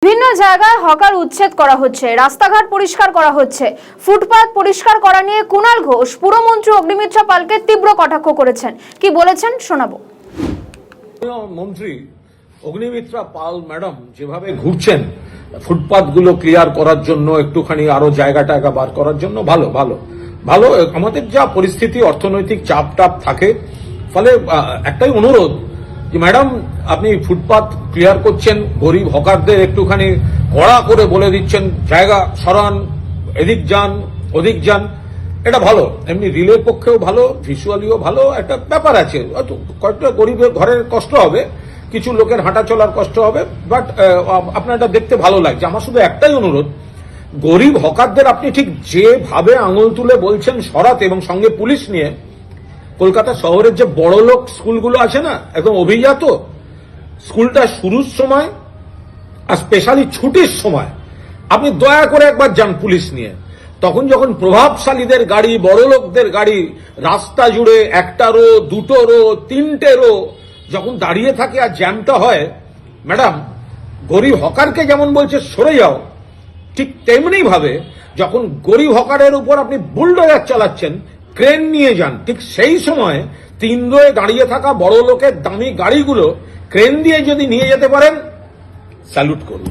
বিভিন্ন জায়গায় হকার উচ্ছেদ করা হচ্ছে, রাস্তাঘাট পরিষ্কার করা হচ্ছে, ফুটপাত পরিষ্কার করা নিয়ে কুণাল ঘোষ পুরমন্ত্রী অগ্নিমিত্রা পালকে তীব্র কটাক্ষ করেছেন। কি বলেছেন শোনাবো। মন্ত্রী অগ্নিমিত্রা পাল ম্যাডাম যেভাবে ঘুরছেন ফুটপাত গুলো ক্লিয়ার করার জন্য, একটুখানি আরো জায়গাটা বার করার জন্য, ভালো ভালো ভালো। আমাদের যা পরিস্থিতি, অর্থনৈতিক চাপ টাপ থাকে, ফলে একটাই অনুরোধ যে ম্যাডাম আপনি ফুটপাত ক্লিয়ার করছেন, গরিব হকারদের একটুখানি কড়া করে বলে দিচ্ছেন জায়গা সরান, এদিক যান ওদিক যান, এটা ভালো। এমনি রিলের পক্ষেও ভালো, ভিজুয়ালিও ভালো। একটা ব্যাপার আছে, কয়েকটা গরিবের ঘরের কষ্ট হবে, কিছু লোকের হাঁটা চলার কষ্ট হবে, বাট আপনার এটা দেখতে ভালো লাগছে। আমার শুধু একটাই অনুরোধ, গরিব হকারদের আপনি ঠিক যেভাবে আঙুল তুলে বলছেন সরাতে, এবং সঙ্গে পুলিশ নিয়ে, কলকাতা শহরের যে বড় লোক স্কুলগুলো আছে না, একদম অভিজাত, স্কুলটা শুরুর সময় আর স্পেশালি ছুটির সময় আপনি দয়া করে একবার যান পুলিশ নিয়ে। তখন যখন প্রভাবশালীদের গাড়ি, বড় লোকদের গাড়ি রাস্তা জুড়ে একটা রো, দুটো রো, তিনটে রো যখন দাঁড়িয়ে থাকে আর জ্যামটা হয়, ম্যাডাম গরিব হকারকে যেমন বলছে সরে যাও, ঠিক তেমনি ভাবে যখন গরিব হকারের উপর আপনি বুলডোজার চালাচ্ছেন, ক্রেন নিয়ে যান, ঠিক সেই সময় তিন রোয়ে দাঁড়িয়ে থাকা বড় লোকের দামি গাড়িগুলো ক্রেন দিয়ে যদি নিয়ে যেতে পারেন, স্যালুট করব।